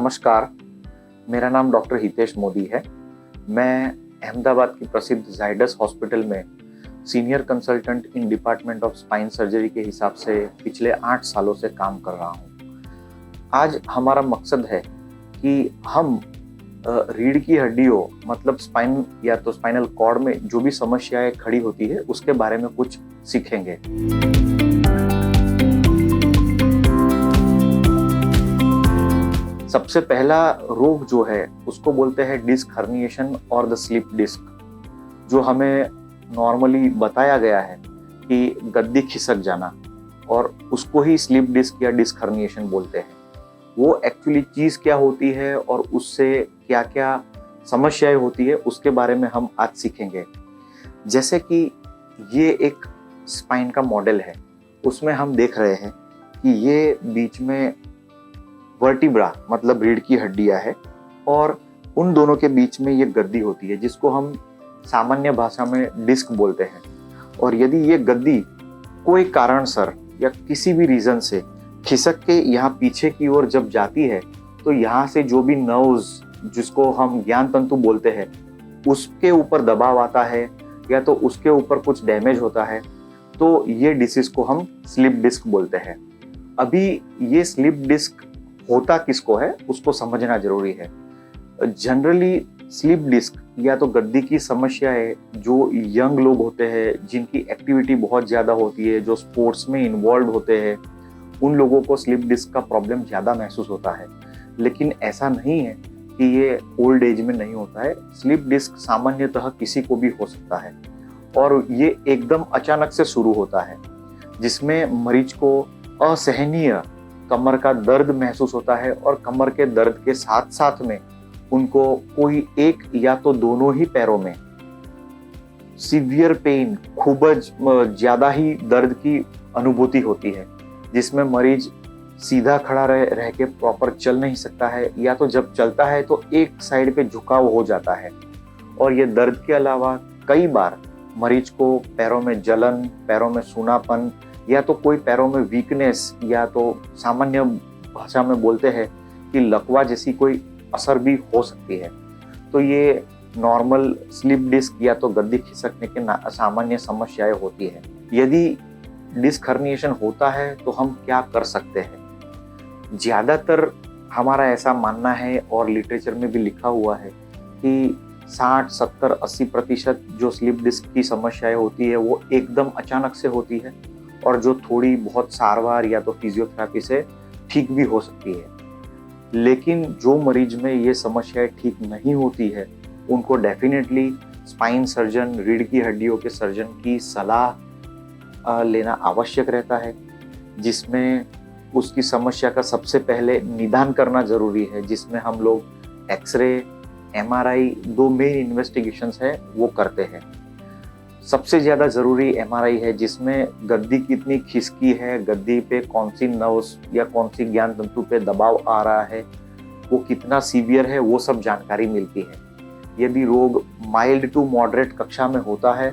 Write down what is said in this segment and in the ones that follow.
नमस्कार, मेरा नाम डॉक्टर हितेश मोदी है। मैं अहमदाबाद की प्रसिद्ध ज़ाइडस हॉस्पिटल में senior consultant in department of spine surgery के हिसाब से पिछले 8 सालों से काम कर रहा हूँ। आज हमारा मकसद है कि हम रीढ़ की हड्डियों मतलब स्पाइन या तो स्पाइनल कॉर्ड में जो भी समस्याएं खड़ी होती है उसके बारे में कुछ सीखेंगे। सबसे पहला रोग जो है उसको बोलते हैं डिस्क हर्निएशन और द स्लिप डिस्क, जो हमें नॉर्मली बताया गया है कि गद्दी खिसक जाना, और उसको ही स्लिप डिस्क या डिस्क हर्निएशन बोलते हैं। वो एक्चुअली चीज़ क्या होती है और उससे क्या क्या समस्याएं होती है उसके बारे में हम आज सीखेंगे। जैसे कि ये एक स्पाइन का मॉडल है, उसमें हम देख रहे हैं कि ये बीच में वर्टिब्रा मतलब रीढ़ की हड्डियां है और उन दोनों के बीच में ये गद्दी होती है जिसको हम सामान्य भाषा में डिस्क बोलते हैं। और यदि ये गद्दी कोई कारणसर या किसी भी रीजन से खिसक के यहाँ पीछे की ओर जब जाती है तो यहाँ से जो भी नर्व्स जिसको हम ज्ञान तंतु बोलते हैं उसके ऊपर दबाव आता है या तो उसके ऊपर कुछ डैमेज होता है, तो ये डिसीज को हम स्लिप डिस्क बोलते हैं। अभी ये स्लिप डिस्क होता किसको है उसको समझना जरूरी है। जनरली स्लिप डिस्क या तो गद्दी की समस्या है जो यंग लोग होते हैं, जिनकी एक्टिविटी बहुत ज़्यादा होती है, जो स्पोर्ट्स में इन्वॉल्व होते हैं, उन लोगों को स्लिप डिस्क का प्रॉब्लम ज़्यादा महसूस होता है। लेकिन ऐसा नहीं है कि ये ओल्ड एज में नहीं होता है। स्लिप डिस्क सामान्यतः किसी को भी हो सकता है और ये एकदम अचानक से शुरू होता है, जिसमें मरीज को असहनीय कमर का दर्द महसूस होता है और कमर के दर्द के साथ साथ में उनको कोई एक या तो दोनों ही पैरों में सीवियर पेन, खूब ज्यादा ही दर्द की अनुभूति होती है, जिसमें मरीज सीधा खड़ा रह के प्रॉपर चल नहीं सकता है, या तो जब चलता है तो एक साइड पे झुकाव हो जाता है। और ये दर्द के अलावा कई बार मरीज को पैरों में जलन, पैरों में सूनापन या तो कोई पैरों में वीकनेस या तो सामान्य भाषा में बोलते हैं कि लकवा जैसी कोई असर भी हो सकती है। तो ये नॉर्मल स्लिप डिस्क या तो गद्दी खिसकने के सामान्य समस्याएं होती है। यदि डिस्क हर्निएशन होता है तो हम क्या कर सकते हैं? ज़्यादातर हमारा ऐसा मानना है और लिटरेचर में भी लिखा हुआ है कि 60, 70, 80% जो स्लिप डिस्क की समस्याएं होती है वो एकदम अचानक से होती है और जो थोड़ी बहुत सारवार या तो फिजियोथेरेपी से ठीक भी हो सकती है। लेकिन जो मरीज में ये समस्याएं ठीक नहीं होती है उनको डेफिनेटली स्पाइन सर्जन, रीढ़ की हड्डियों के सर्जन की सलाह लेना आवश्यक रहता है, जिसमें उसकी समस्या का सबसे पहले निदान करना जरूरी है, जिसमें हम लोग एक्सरे, MRI, 2 मेन इन्वेस्टिगेशंस है वो करते हैं। सबसे ज़्यादा ज़रूरी MRI है, जिसमें गद्दी कितनी खिसकी है, गद्दी पे कौन सी नर्व्स या कौन सी ज्ञान तंतु पे दबाव आ रहा है, वो कितना सीवियर है, वो सब जानकारी मिलती है। यदि रोग माइल्ड टू मॉडरेट कक्षा में होता है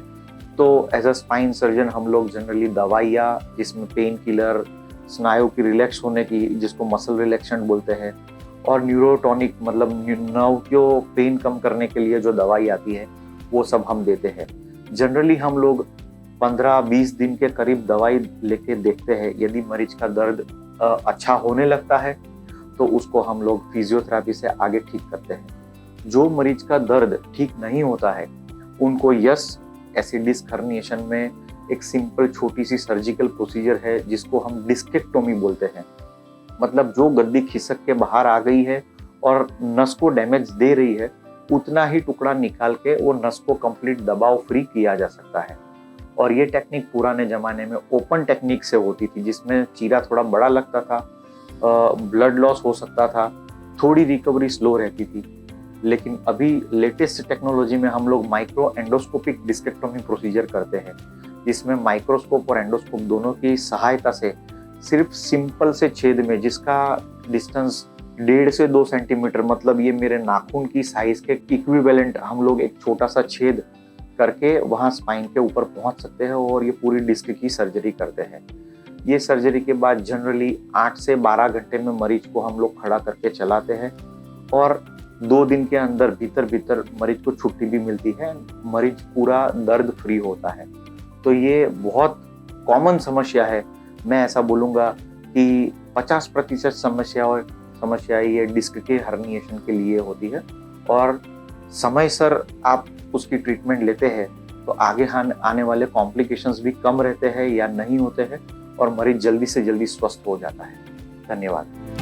तो एज अ स्पाइन सर्जन हम लोग जनरली दवाइयाँ, जिसमें पेन किलर, स्नायु की रिलैक्स होने की जिसको मसल रिलैक्सेंट बोलते हैं, और न्यूरोटॉनिक मतलब नर्व को पेन कम करने के लिए जो दवाई आती है वो सब हम देते हैं। जनरली हम लोग 15-20 दिन के करीब दवाई लेके देखते हैं। यदि मरीज का दर्द अच्छा होने लगता है तो उसको हम लोग फिजियोथेरेपी से आगे ठीक करते हैं। जो मरीज का दर्द ठीक नहीं होता है उनको ऐसे डिस्क हर्निएशन में एक सिंपल छोटी सी सर्जिकल प्रोसीजर है जिसको हम डिस्केक्टोमी बोलते हैं। मतलब जो गद्दी खिसक के बाहर आ गई है और नस को डैमेज दे रही है उतना ही टुकड़ा निकाल के वो नस को कंप्लीट दबाव फ्री किया जा सकता है। और ये टेक्निक पुराने ज़माने में ओपन टेक्निक से होती थी, जिसमें चीरा थोड़ा बड़ा लगता था, ब्लड लॉस हो सकता था, थोड़ी रिकवरी स्लो रहती थी। लेकिन अभी लेटेस्ट टेक्नोलॉजी में हम लोग माइक्रो एंडोस्कोपिक डिस्केक्टोमी प्रोसीजर करते हैं, जिसमें माइक्रोस्कोप और एंडोस्कोप दोनों की सहायता से सिर्फ सिंपल से छेद में, जिसका डिस्टेंस 1.5 से 2 सेंटीमीटर, मतलब ये मेरे नाखून की साइज के इक्विवेलेंट, हम लोग एक छोटा सा छेद करके वहाँ स्पाइन के ऊपर पहुँच सकते हैं और ये पूरी डिस्क की सर्जरी करते हैं। ये सर्जरी के बाद जनरली 8 से 12 घंटे में मरीज को हम लोग खड़ा करके चलाते हैं और 2 दिन के अंदर भीतर भीतर मरीज को छुट्टी भी मिलती है, मरीज पूरा दर्द फ्री होता है। तो ये बहुत कॉमन समस्या है। मैं ऐसा बोलूँगा कि 50% समस्या ये डिस्क के हर्निएशन के लिए होती है और समय सर आप उसकी ट्रीटमेंट लेते हैं तो आगे आने वाले कॉम्प्लिकेशंस भी कम रहते हैं या नहीं होते हैं और मरीज जल्दी से जल्दी स्वस्थ हो जाता है। धन्यवाद।